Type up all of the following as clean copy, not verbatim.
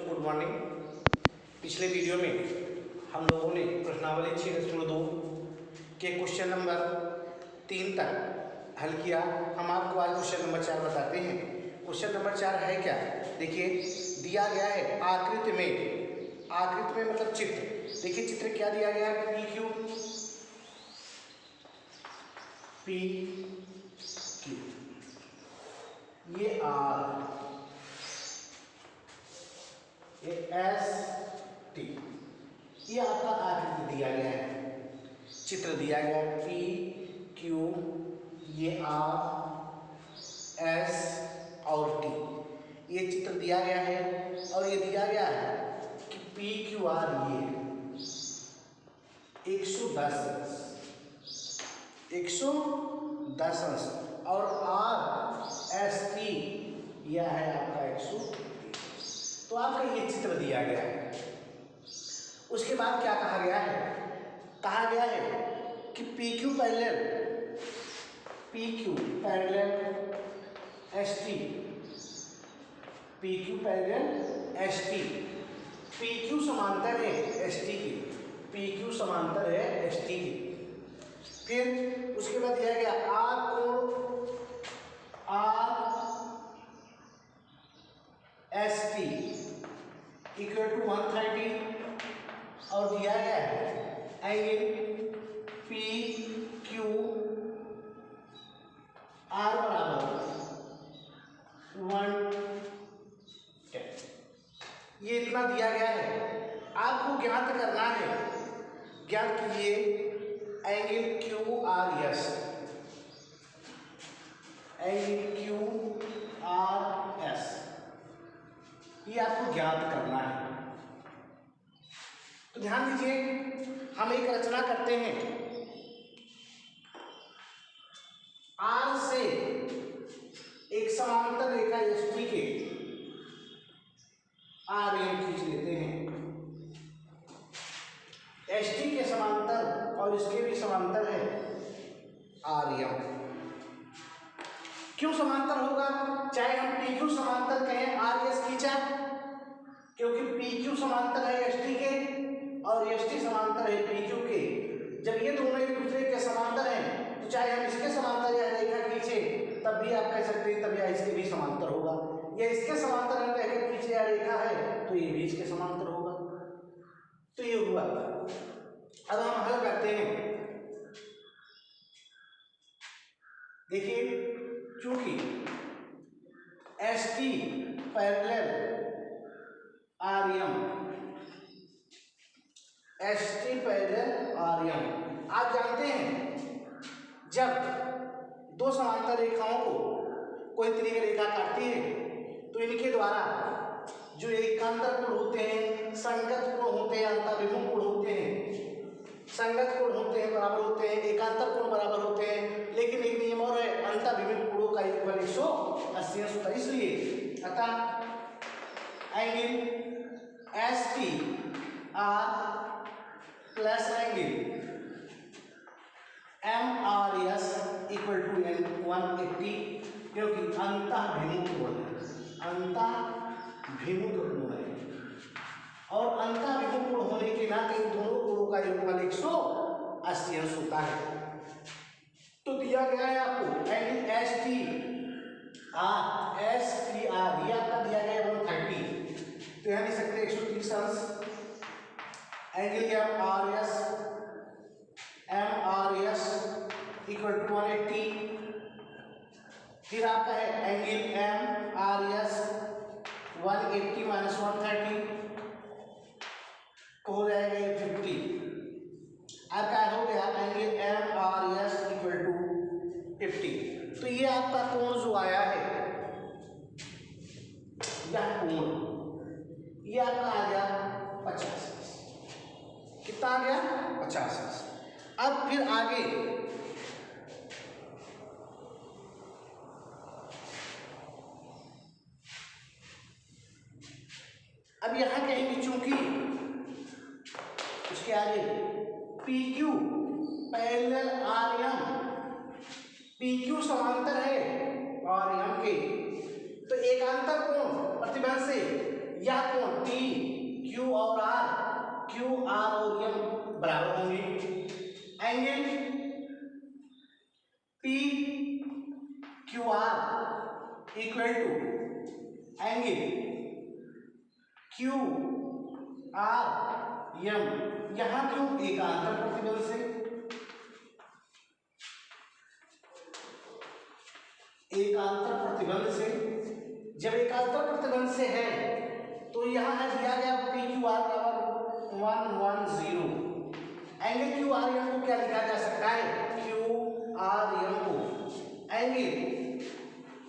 बच्चों good morning. पिछले video में हम लोगों ने प्रश्नावली 6.2 के क्वेश्चन नंबर 3 तक हल किया। हम आपको आज क्वेश्चन नंबर 4 बताते हैं। क्वेश्चन नंबर 4 है क्या, देखिए दिया गया है आकृति में मतलब चित्र। देखिए चित्र क्या दिया गया है, पी क्यू ये आर ये एस टी, ये आपका आकृति दिया गया है, चित्र दिया गया है पी क्यू ये आर एस और टी, ये चित्र दिया गया है। और ये दिया गया है कि पी क्यू आर ये 110 अंश और आर एस टी यह है आपका 130। तो आपका ये चित्र दिया गया है। उसके बाद क्या कहा गया है कि P Q parallel S T, P Q parallel S T, P Q समांतर है एस टी की, पी क्यू समांतर है एस टी की। फिर उसके बाद दिया गया आर कोण R S T equal to 130 और दिया गया है एंगल पी क्यू आर बराबर 110। ये इतना दिया गया है, आपको ज्ञात करना है। ज्ञात कीजिए angle Q R S, angle Q R S, ये आपको ज्ञात करना है। तो ध्यान दीजिए, हम एक रचना करते हैं। आर से एक समांतर रेखा एस टी के आर एम खींच लेते हैं। एस टी के समांतर और इसके भी समांतर है आर एम। क्यों समांतर होगा, चाहे हम पी क्यू समांतर कहें आर एस खींचा, क्योंकि पी क्यू समांतर है एस टी के और एस टी समांतर है पी क्यू के। जब ये दोनों एक दूसरे के समांतर हैं तो चाहे हम इसके समांतर या रेखा खींचे तब भी आप कह सकते हैं तब या इसके भी समांतर होगा, या इसके समांतर हम रेखा खींचे या रेखा है तो ये भी इसके समांतर होगा। तो ये हुआ। अब हम हल करते हैं। देखिए चूंकि S T parallel R M, S T parallel R M, आप जानते हैं जब दो समांतर रेखाओं को कोई त्रिज्यीय रेखा काटती है तो इनके द्वारा जो एकांतर कोण होते हैं, संगत कोण होते हैं, अंतःविमुख कोण होते हैं, संगत कोण होते हैं बराबर होते हैं, एकांतर कोण बराबर होते हैं। लेकिन एक नियम और है, अंतःविमुख कोणों का योगफल 180 होता है। इसलिए अतः angle S T R plus angle M R S equal to 180, क्योंकि अंतःविमुख कोण है और अंतःविमुख कोण होने के नाते इन दोनों कोणों का योगफल 180 अंश होता है। तो दिया गया है आपको एंगल एस टी आर, ये आपका दिया गया है 130, तो यहाँ लिख सकते हैं 130 अंश। Angle M R S equal to 180। फिर आपका है angle M R S 180 minus 130 हो जाएगा 50। आपका हो गया angle M R S equal to 50। तो ये आपका कोण जो आया है, यह कोण ये आपका आ गया 50। कितना आ गया 50। अब फिर आगे अब यहां कहेंगे चूंकि उसके आगे P Q parallel R M, P Q समांतर है आर एम के, तो एकांतर कोण प्रतिबंध से यह कोण P Q और R, Q R और M बराबर होंगे। Angle P Q R equal to angle Q R M, यहां क्यों? एकांतर प्रतिबल से, एकांतर प्रतिबंध से। जब एकांतर प्रतिबंध से है तो यहाँ है दिया गया पी क्यू आर बराबर 110। एंगल क्यू आर एम को क्या लिखा जा सकता है? क्यू आर एम को angle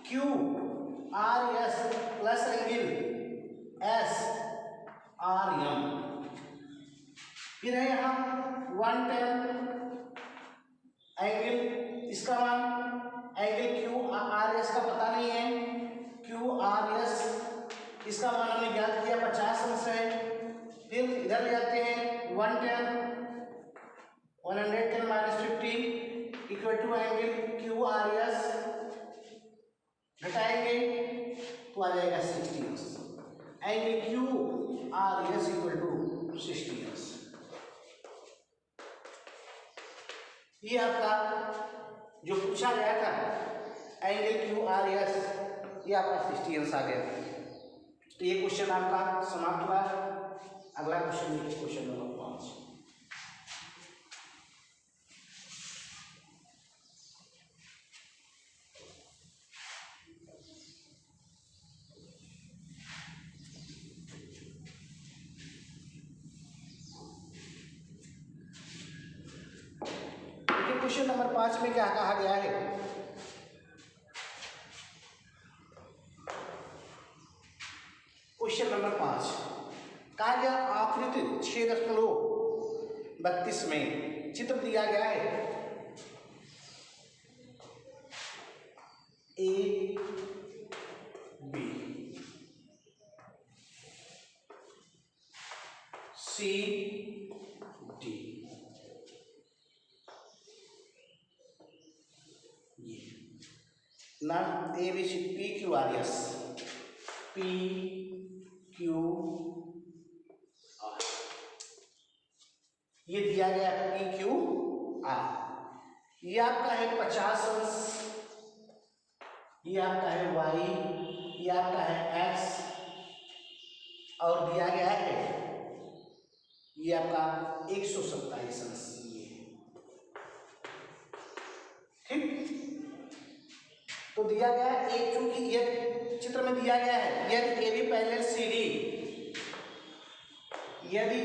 Q R S plus angle S R M. फिर है यहाँ 110 एंगल, इसका मान एंगल क्यू आर एस का पता नहीं है, क्यू आर एस इसका मान हमने ज्ञात किया 50 अंश है। फिर इधर ले जाते हैं 110 minus 50 equal to angle Q R S, घटाएंगे तो आ जाएगा 60 अंश। Angle Q R S equal to 60 अंश। ये आपका जो पूछा गया था एंगल क्यू आर एस, ये आपका 60 अंश आ गया। तो ये क्वेश्चन आपका समाप्त हुआ। अगला क्वेश्चन है क्वेश्चन नंबर 5। क्वेश्चन नंबर 5 में क्या कहा गया है? क्वेश्चन नंबर 5 कहा गया आकृति 6.32 में चित्र दिया गया है ए बी सी डी, नाम A B C P Q R S, P Q R, ये दिया गया है पी क्यू आर। ये आपका है 50 अंश, ये आपका है वाई, ये आपका है एक्स, और दिया गया है ये आपका 127 अंश। ठीक, तो दिया गया है एक, चूंकि ये चित्र में दिया गया है यदि A B parallel C D, यदि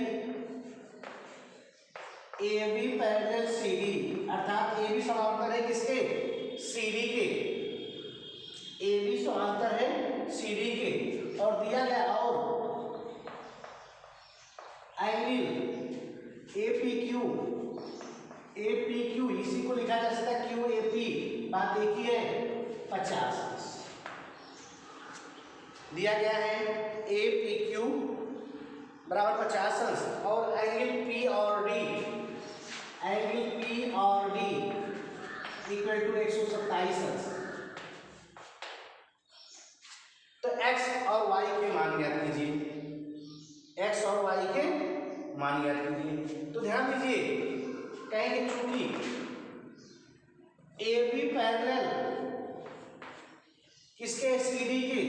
A B parallel C D अर्थात ए बी समांतर है किसके? सी डी के, ए बी समांतर है सी डी के, और दिया गया और एंगल ए पी क्यू, इसी को लिखा जा सकता है क्यू ए पी, बात एक ही है 50 अंश। दिया गया है ए पी क्यू बराबर 50 अंश, और एंगल पी और डी, एंगल पी और डी इक्वल टू 127 अंश। तो x और y के मान ज्ञात कीजिए, x और y के मान ज्ञात कीजिए। तो ध्यान दीजिए, कहेंगे चूंकि ए बी पैरेलल किसके? सी डी के,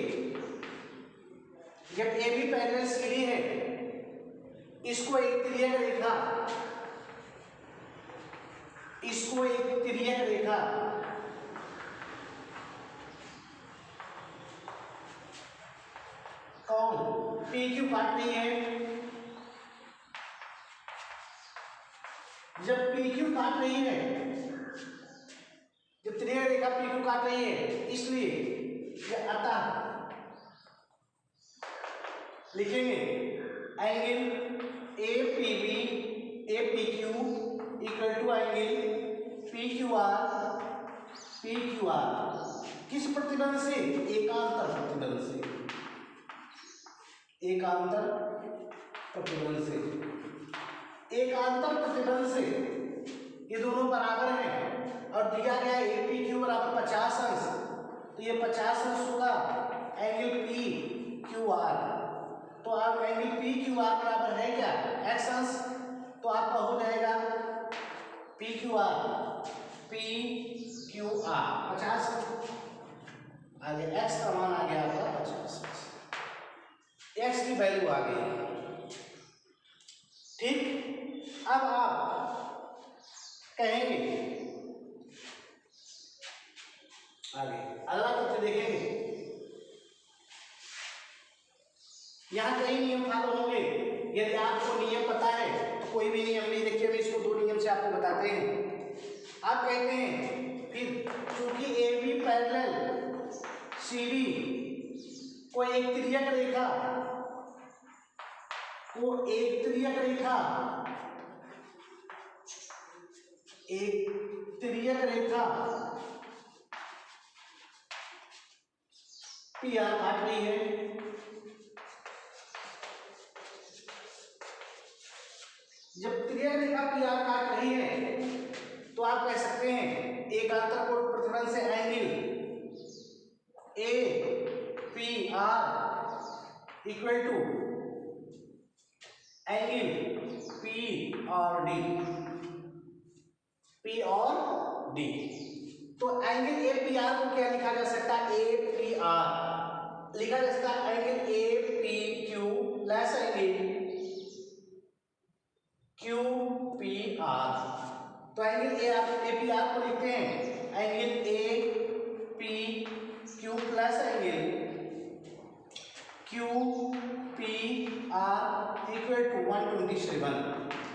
जब A B parallel C D है, इसको एक तिर्यक रेखा, इसको एक तिर्यक रेखा कौन? पी क्यू काट रही है। जब पी क्यू काट रही है, जब तिर्यक रेखा पी क्यू काट रही है, इसलिए अतः लिखेंगे angle A P Q equal to angle P Q R, किस प्रतिबंध से? एकांतर प्रतिबंध से, एकांतर प्रतिबंध से, एकांतर प्रतिबंध से ये दोनों बराबर हैं, और दिया गया ए पी क्यू बराबर 50 अंश, तो ये 50 अंश होगा एंगल पी क्यू आर, तो अब एंगल पी क्यू आर बराबर है क्या एक्स अंश, तो आपका हो जाएगा पी क्यू आर 50 आगे एक्स का मान आ गया आपका 50, एक्स की वैल्यू आ गई। ठीक, अब आप कहेंगे आगे अगला तथ्य देखेंगे, यहाँ कई नियम फॉलो होंगे। यदि आपको नियम पता है तो कोई भी नियम नहीं, देखिए मैं इसको 2 नियम से आपको बताते हैं। आप कहते हैं फिर चूंकि A B parallel C D को एक तिर्यक रेखा पी आर काट रही है, जब तिर्यक रेखा पी आर काट रही है तो आप कह सकते हैं एक अंतरकोण प्रतिफलन से angle A P R equal to angle P और डी। तो एंगल ए पी आर को क्या लिखा जा सकता है, ए पी आर लिखा जा सकता है angle A P Q plus angle Q P R. तो एंगल ए पी आर को लिखते हैं angle A P Q plus angle Q P R equal to 127।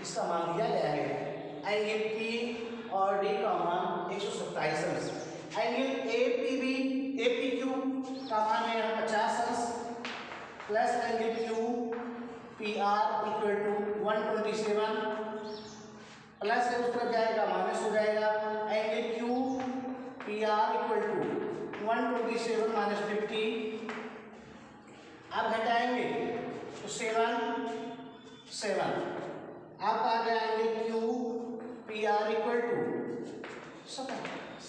इसका मान दिया गया है एंगल पी और डी का मान 127 अंश, एंगल ए पी क्यू का मान है यहाँ 50 अंश plus angle Q P R equal to 127 plus है उस तरफ जाएगा माइनस हो जाएगा, angle Q P R equal to 127 minus 50, आप घटाएंगे तो 7 आप आ गया angle Q P R equal to 27।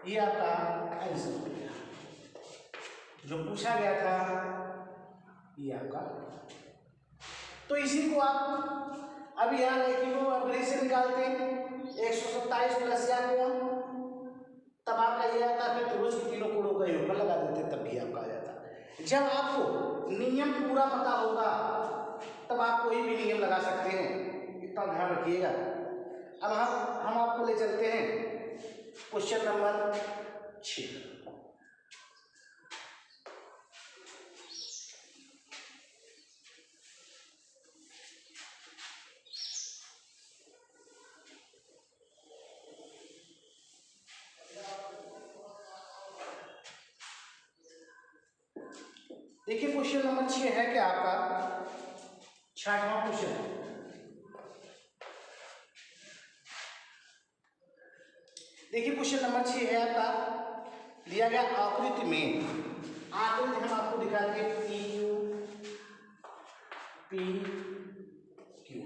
ये आपका आंसर हो गया जो पूछा गया था, ये आपका। तो इसी को आप अभी यहाँ देखिए अब से निकालते हैं 127 प्लस या कोण, तब आपका ये आता, फिर त्रिभुज के तीनों कोणों का योगफल लगा देते तब भी आपका आ जाता। जब आपको नियम पूरा पता होगा तब आप कोई भी नियम लगा सकते हैं, इतना ध्यान रखिएगा। अब हम आपको ले चलते हैं क्वेश्चन नंबर 6। देखिए क्वेश्चन नंबर 6 है क्या आपका 6वां क्वेश्चन। देखिए क्वेश्चन नंबर 6 है आपका, दिया गया आकृति में, आकृति हम आपको दिखाते हैं पी क्यू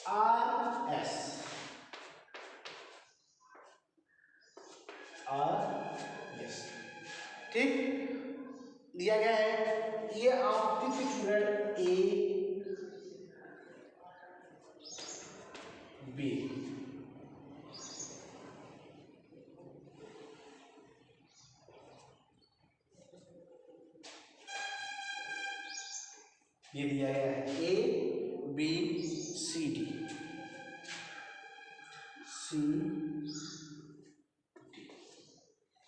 आर एस ठीक दिया गया है। ये आकृति किरण ए बी, ये दिया गया है ए बी सी डी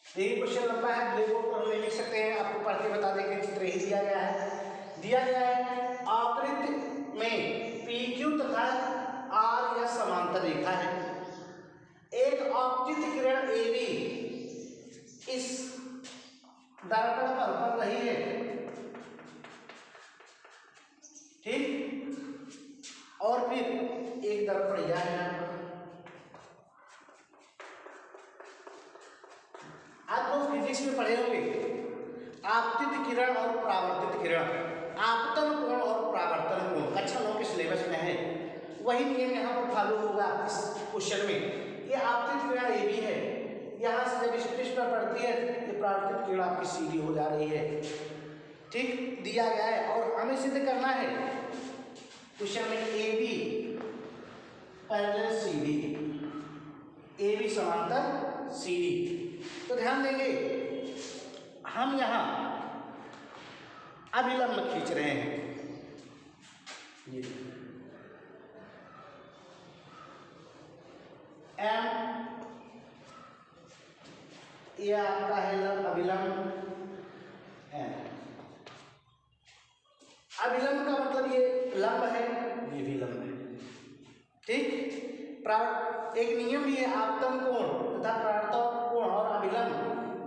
यही क्वेश्चन लंबा है, ब्लैक बोर्ड पर हम लिख सकते हैं, आपको पढ़ के बता देंगे। चित्र ही दिया गया है आकृति में पी क्यू तथा आर यह समांतर रेखा है। एक आपतित किरण ए बी इस दर्पण पर पड़ रही है, ठीक, और फिर एक दर्पण यह है। आप लोग फिजिक्स में पढ़े होंगे आपतित किरण और परावर्तित किरण, आपतन कोण और परावर्तन कोण, कक्षा 9 के सिलेबस में है। वही नियम यहाँ पर फॉलो होगा इस क्वेश्चन में। ये आपतित किरण ए बी है, यहाँ से जब इस पृष्ठ पर पड़ती है ये परावर्तित किरण आपकी सीधी हो जा रही है। ठीक, दिया गया है और हमें सिद्ध करना है क्वेश्चन में A B parallel C D, A B समांतर सी डी। तो ध्यान देंगे हम यहाँ अभिलंब खींच रहे हैं, एम ये आपका है अभिलंब एम। अभिलंब का मतलब ये लंब है, ये भी लंब है। ठीक, एक नियम भी है, आपतन कोण तथा परावर्तक कोण और अभिलंब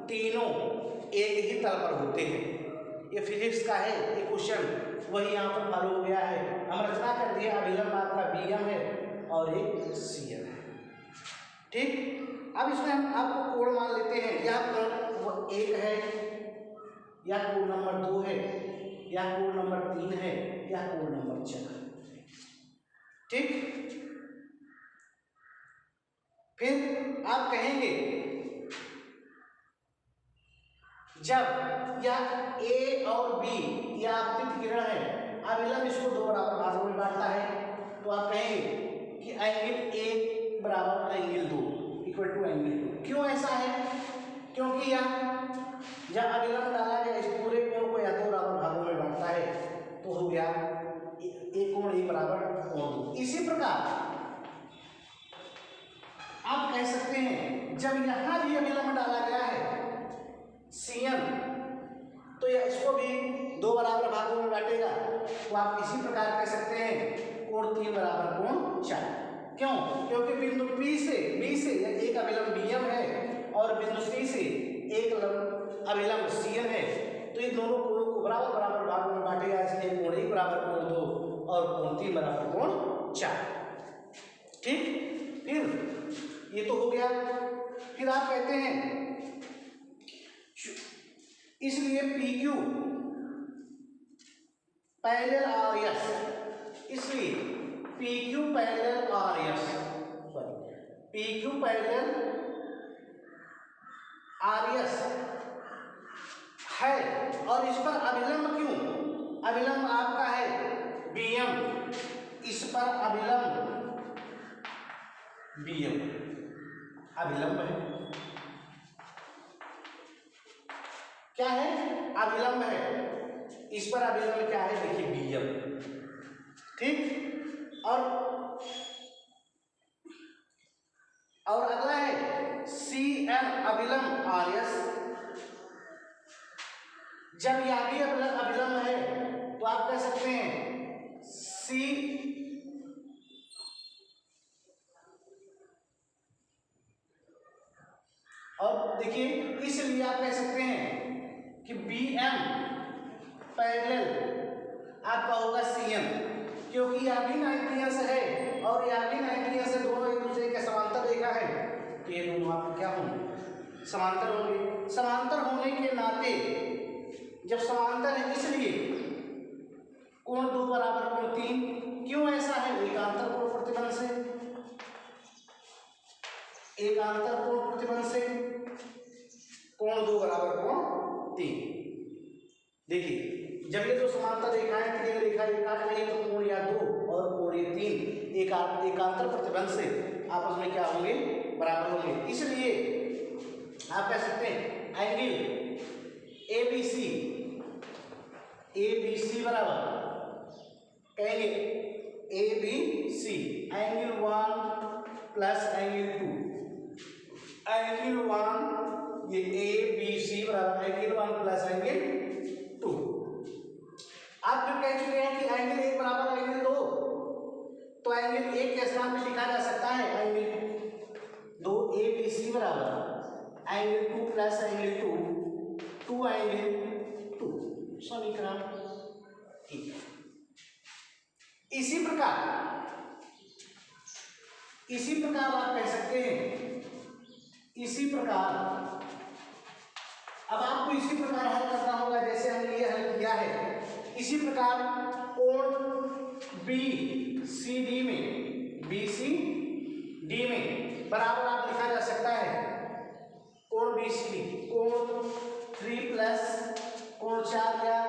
तीनों एक ही तल पर होते हैं। ये फिजिक्स का है, ये क्वेश्चन वही यहाँ पर फॉलो हो गया है। हम रचना कर दिए, अभिलंब आपका बीएम है और एक सीएम है। ठीक, अब इसमें हम आपको कोण मान लेते हैं, यह कोण 1 है, या कोण नंबर 2 है, या कोण नंबर 3 है, या कोण नंबर 4। ठीक, फिर आप कहेंगे जब यह ए और बी यह आपतित किरण है, अभिलंब इसको दो बराबर भागों में बांटता है, तो आप कहेंगे कि एंगल ए बराबर एंगल 2 इक्वल टू एंगल 2। क्यों ऐसा है? क्योंकि यह जब अभिलंब डाला गया इस पूरे कोण को या दो बराबर भागों में बांटता है, तो हो गया एक कोण ए बराबर कोण 2। इसी प्रकार आप कह सकते हैं जब यहां भी अभिलंब डाला गया है सीएम, तो यह इसको भी दो बराबर भागों में बांटेगा, तो आप इसी प्रकार कह सकते हैं कोण 3 बराबर कोण 4। क्यों? क्योंकि बिंदु बी से एक अभिलंब बीएम है और बिंदु सी से एक अभिलंब सीएम है, तो ये दोनों कोणों को बराबर बराबर भागों में बांटेगा, इसलिए कोण 1 बराबर कोण 2 और कोण 3 बराबर कोण 4। ठीक, फिर ये तो हो गया। फिर आप कहते हैं इसलिए PQ पैरेलल RS, इसलिए PQ parallel RS, PQ parallel RS है, और इस पर अभिलंब क्यों? अभिलंब आपका है BM, इस पर अभिलंब BM अभिलंब है। क्या है? अभिलंब है, इस पर अभिलंब क्या है? देखिए BM। ठीक, और अगला है CM अभिलंब RS। जब यह भी अभिलंब है तो आप कह सकते हैं C और देखिए इसलिए आप कह सकते हैं कि BM पैरेलल आपका होगा CM, क्योंकि यह भी 90 अंश है और यह भी 90 अंश है, दोनों एक दूसरे के समांतर रेखा है, तो ये दोनों आपको क्या होंगे? समांतर होंगे। समांतर होने के नाते जब समांतर है इसलिए कोण 2 बराबर कोण 3। क्यों ऐसा है? एकांतर कोण प्रतिबंध से, एकांतर कोण प्रतिबंध से कोण 2 बराबर कोण 3। देखिए जब ये दो समांतर रेखाएं तीन रेखा एक काट रही तो कोण या 2 और कोण ये 3 एकांतर प्रतिबंध से आपस में क्या होंगे? बराबर होंगे। इसलिए आप कह सकते हैं एंगल ABC बराबर कहेंगे ABC angle 1 plus angle 2, angle 1 ये ABC बराबर एंगल 1 प्लस एंगल 2। आप जो कह चुके हैं कि एंगल 1 बराबर एंगल 2, तो एंगल 1 के स्थान पे लिखा जा सकता है एंगल 2 ABC बराबर एंगल 2 प्लस एंगल 2 एंगल 2 समीकरण। ठीक, इसी प्रकार आप कह सकते हैं, इसी प्रकार अब आपको इसी प्रकार हल करना होगा जैसे हमने ये हल किया है। इसी प्रकार कोण BCD में बराबर आप लिखा जा सकता है कोण BCD, कोण 3 प्लस कोण 4 या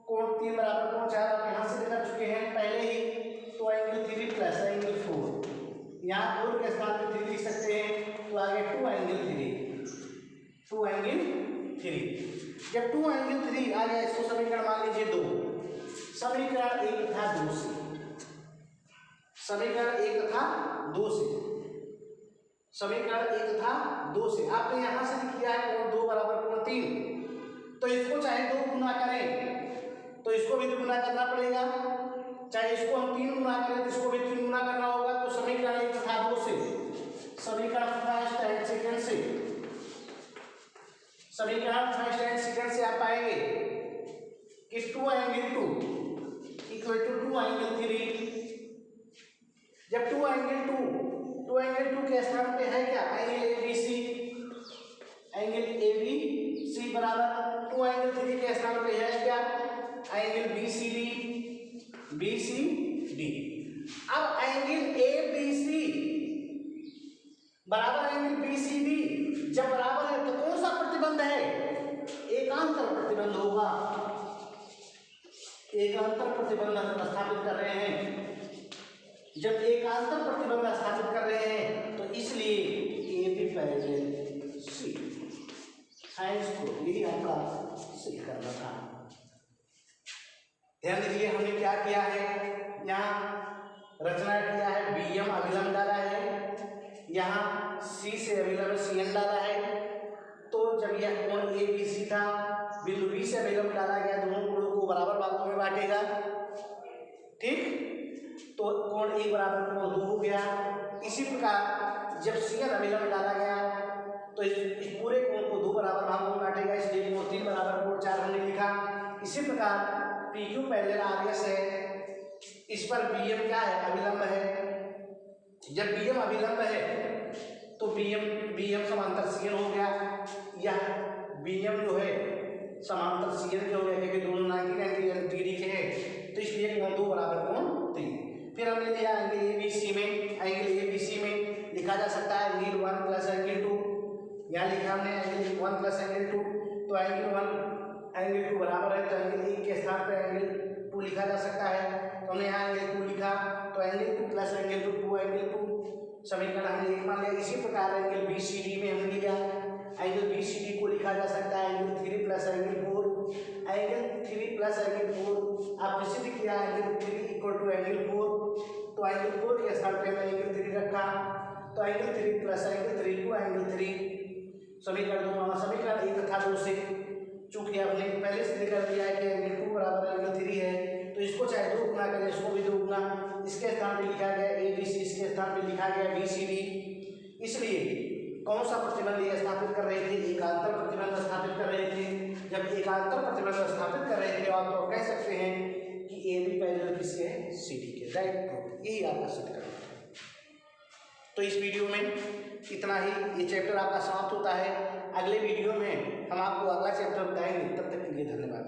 कोण 3 बराबर कोण 4 आप यहाँ से कर चुके हैं पहले ही। तो एंगल 3 प्लस एंगल 4, यहाँ 4 के स्थान पे 3 लिख सकते हैं, तो आगे 2 एंगल 3, 2 एंगल 3। जब 2 एंगल 3 आ गया, इसको समीकरण मान लीजिए 2, समीकरण 1 तथा 2 से, समीकरण 1 तथा 2 से, समीकरण 1 तथा 2 से आपने यहाँ से लिख दिया है कोण 2 बराबर कोण 3, तो इसको चाहे 2 गुना करें तो इसको भी 2 गुना करना पड़ेगा, चाहे इसको हम 3 गुना करें तो इसको भी 3 गुना करना होगा। तो समीकरण 1 तथा 2 से, समीकरण फर्स्ट एंड सेकंड से, समीकरण फर्स्ट एंड सेकंड से आप पाएंगे कि 2 एंगल 2 इक्वल टू 2 एंगल 3। जब 2 एंगल 2 के स्थान पे है क्या, एंगल ABC, एंगल ABC बराबर 2 एंगल 3 के स्थान पे है क्या, एंगल BCD। अब एंगल ABC बराबर एंगल BCD जब बराबर है तो कौन सा प्रतिबंध है, एकांतर प्रतिबंध होगा। एकांतर प्रतिबंध स्थापित कर रहे हैं, जब एकांतर प्रतिबंध स्थापित कर रहे हैं तो इसलिए AB पैरेलल C, यही आपका सिद्ध करना था। ध्यान दीजिए हमने क्या किया है, यहाँ रचना किया है, BM अभिलंब डाला है, यहाँ C से अभिलंब CN डाला है। तो जब यह कोण ABC था, बिंदु B से अभिलंब डाला गया, दोनों कोणों को बराबर भागों में बांटेगा, ठीक। तो कोण 1 बराबर कोण 2 हो गया। इसी प्रकार जब CN अभिलंब डाला गया तो इस पूरे कोण को 2 बराबर भागों में बांटेगा, इसलिए कोण 3 बराबर कोण 4 हमने लिखा। इसी प्रकार PQ पैरेलल RS है, इस पर BM क्या है, अभिलंब है। जब BM अभिलंब है तो BM समांतर CN हो गया, यह BM जो है समांतर CN के हो गया, क्योंकि दोनों 90 डिग्री के हैं, तो इसलिए कोण 2 बराबर कोण 3। फिर हमने लिया एंगल ABC में, एंगल ABC में लिखा जा सकता है एंगल 1 प्लस एंगल 2, यहाँ लिखा हमने एंगल 1 प्लस एंगल 2, तो एंगल 1 एंगल 2 बराबर है तो एंगल 1 के स्थान पर एंगल 2 लिखा जा सकता है, तो हमने यहाँ एंगल 2 लिखा, तो एंगल 2 प्लस एंगल 2 एंगल 2, समीकरण हमने 1 मान लिया। इसी प्रकार एंगल BCD में हमने लिया, एंगल BCD को लिखा जा सकता है angle 3 plus angle 4, angle 3 plus angle 4 आप सिद्ध किया, एंगल 3 इक्वल टू एंगल 4, तो एंगल 4 के स्थान पे हमने एंगल 3 रखा, तो एंगल 3 प्लस एंगल 3 को एंगल 3, समीकरण 1 तथा 2 से, चूंकि आपने पहले से कर दिया है कि एंगल 2 बराबर एंगल 3 है, तो इसको चाहे 2 गुना करें, इसको भी 2 गुना, इसके स्थान पे लिखा गया ABC, इसके स्थान पे लिखा गया BCD। इसलिए कौन सा प्रतिबंध ये स्थापित कर रहे थे, एकांतर प्रतिबंध स्थापित कर रहे थे। जब एकांतर प्रतिबंध स्थापित कर रहे थे आप तो कह सकते हैं कि AB पैरेलल किसके है, CD के, राइट। यही आपका सिद्ध करना है। तो इस वीडियो में इतना ही, ये चैप्टर आपका समाप्त होता है। अगले वीडियो में हम आपको अगला चैप्टर बताएंगे, तब तक के लिए धन्यवाद।